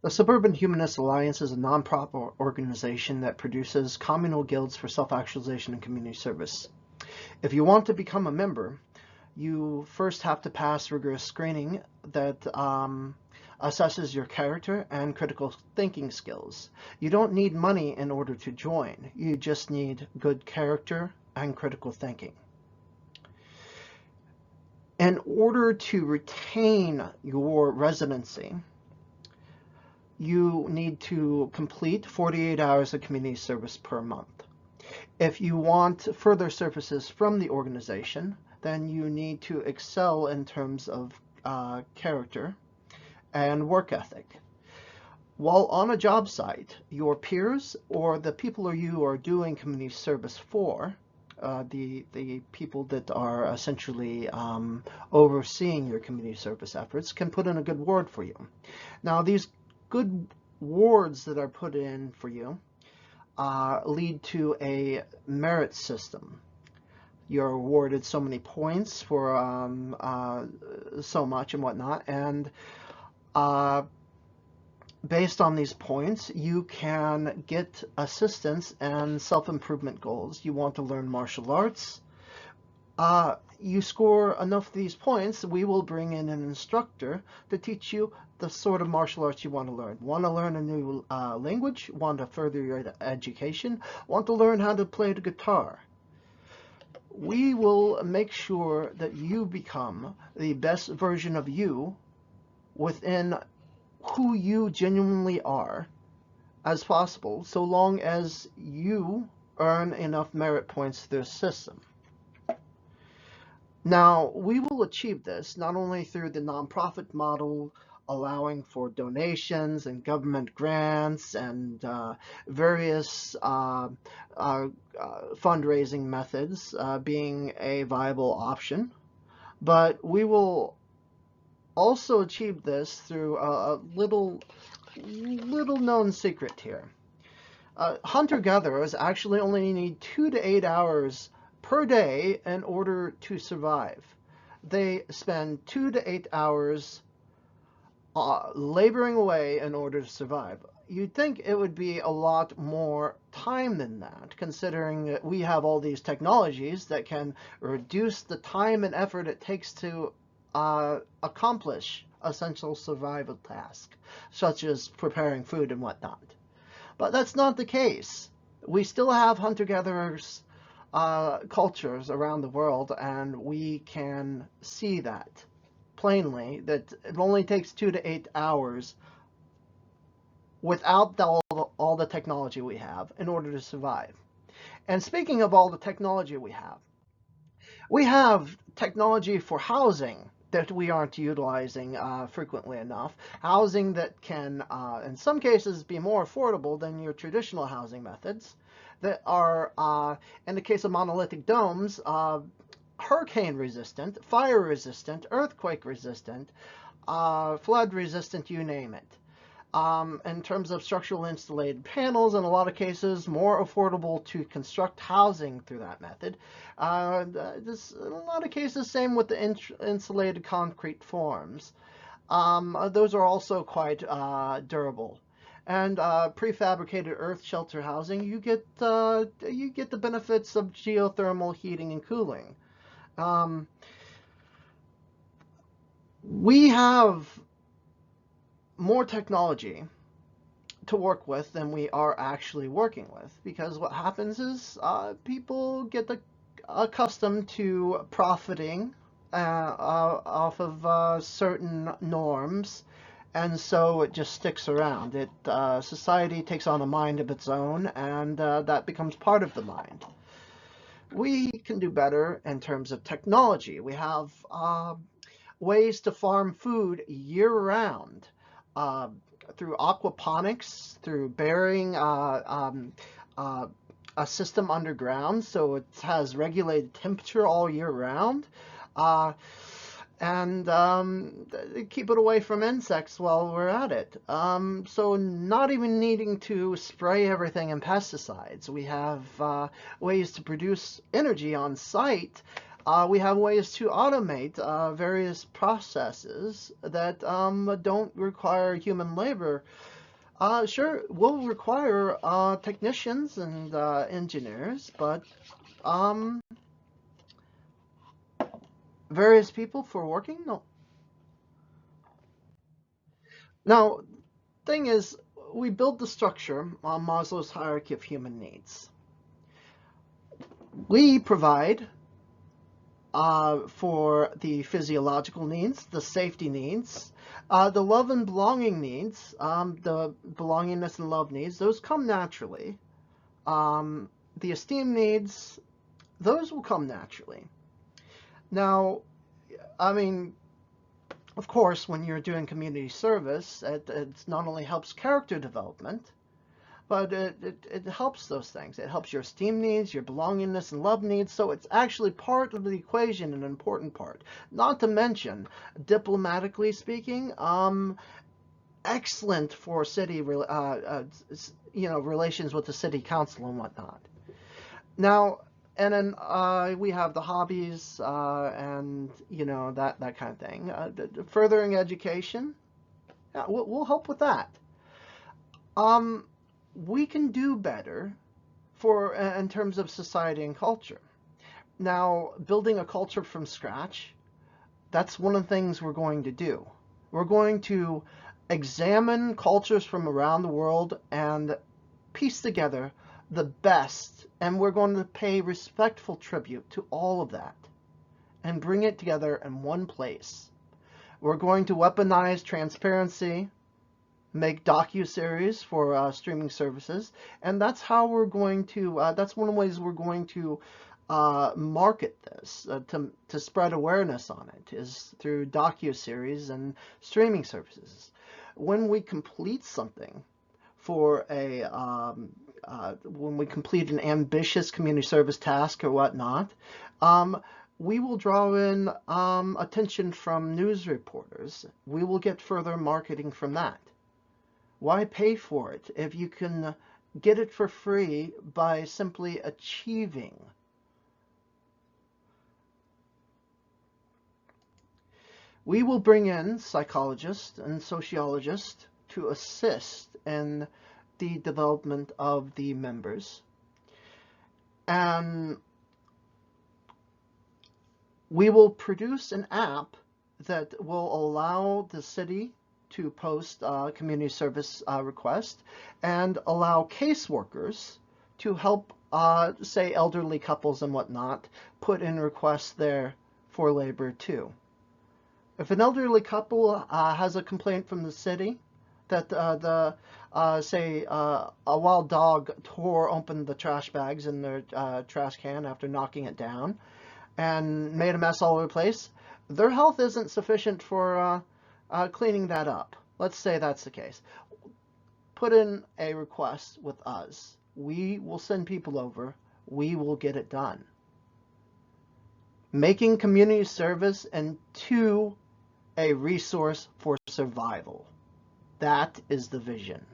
The Suburban Humanist Alliance is a non-profit organization that produces communal guilds for self-actualization and community service. If you want to become a member, you first have to pass rigorous screening that assesses your character and critical thinking skills. You don't need money in order to join. You just need good character and critical thinking. In order to retain your residency, you need to complete 48 hours of community service per month. If you want further services from the organization, then you need to excel in terms of character and work ethic. While on a job site, your peers or the people you are doing community service for, the people that are essentially overseeing your community service efforts, can put in a good word for you. Now, these good words that are put in for you lead to a merit system. You're awarded so many points for so much and whatnot, and based on these points, you can get assistance and self-improvement goals. You want to learn martial arts. You score enough of these points, we will bring in an instructor to teach you the sort of martial arts you want to learn. Want to learn a new language? Want to further your education? Want to learn how to play the guitar? We will make sure that you become the best version of you within who you genuinely are as possible, so long as you earn enough merit points through the system. Now, we will achieve this not only through the nonprofit model, allowing for donations and government grants and various fundraising methods being a viable option, but we will also achieve this through a little known secret here. Hunter-gatherers actually only need 2 to 8 hours per day in order to survive. They spend 2 to 8 hours laboring away in order to survive. You'd think it would be a lot more time than that, considering that we have all these technologies that can reduce the time and effort it takes to accomplish essential survival tasks, such as preparing food and whatnot. But that's not the case. We still have hunter-gatherers cultures around the world, and we can see that plainly, that it only takes 2 to 8 hours without all the technology we have in order to survive. And speaking of all the technology we have technology for housing that we aren't utilizing frequently enough. Housing that can, in some cases, be more affordable than your traditional housing methods, that are, in the case of monolithic domes, hurricane resistant, fire resistant, earthquake resistant, flood resistant, you name it. In terms of structural insulated panels, in a lot of cases, more affordable to construct housing through that method. This, in a lot of cases, same with the insulated concrete forms. Those are also quite durable. And prefabricated earth shelter housing, you get the benefits of geothermal heating and cooling. We have more technology to work with than we are actually working with, because what happens is people get accustomed to profiting off of certain norms, and so it just sticks around. Society takes on a mind of its own, and that becomes part of the mind. We can do better in terms of technology. We have ways to farm food year-round. Through aquaponics, through burying a system underground so it has regulated temperature all year round, and keep it away from insects while we're at it. So not even needing to spray everything in pesticides. We have ways to produce energy on site We have ways to automate various processes that don't require human labor. Sure, we'll require technicians and engineers, but um, various people for working? No. Now, thing is, we build the structure on Maslow's hierarchy of human needs. We provide for the physiological needs, the safety needs, the love and belonging needs, the belongingness and love needs, those come naturally. The esteem needs, those will come naturally. Now, I mean, of course, when you're doing community service, it not only helps character development, but it helps those things. It helps your esteem needs, your belongingness and love needs, so it's actually part of the equation, an important part. Not to mention, diplomatically speaking, excellent for city, relations with the city council and whatnot. Now, and then we have the hobbies and that kind of thing. Furthering education, yeah, we'll help with that. We can do better in terms of society and culture. Now, building a culture from scratch, that's one of the things we're going to do. We're going to examine cultures from around the world and piece together the best, and we're going to pay respectful tribute to all of that and bring it together in one place. We're going to weaponize transparency, make docu-series for streaming services, and that's how we're going to, that's one of the ways we're going to market this, to spread awareness on it, is through docu-series and streaming services. When we complete something for when we complete an ambitious community service task or whatnot, we will draw in attention from news reporters. We will get further marketing from that. Why pay for it if you can get it for free by simply achieving? We will bring in psychologists and sociologists to assist in the development of the members. And we will produce an app that will allow the city to post community service requests and allow caseworkers to help, say, elderly couples and whatnot, put in requests there for labor too. If an elderly couple has a complaint from the city that say a wild dog tore open the trash bags in their trash can after knocking it down and made a mess all over the place, their health isn't sufficient for cleaning that up. Let's say that's the case. Put in a request with us. We will send people over. We will get it done. Making community service into a resource for survival. That is the vision.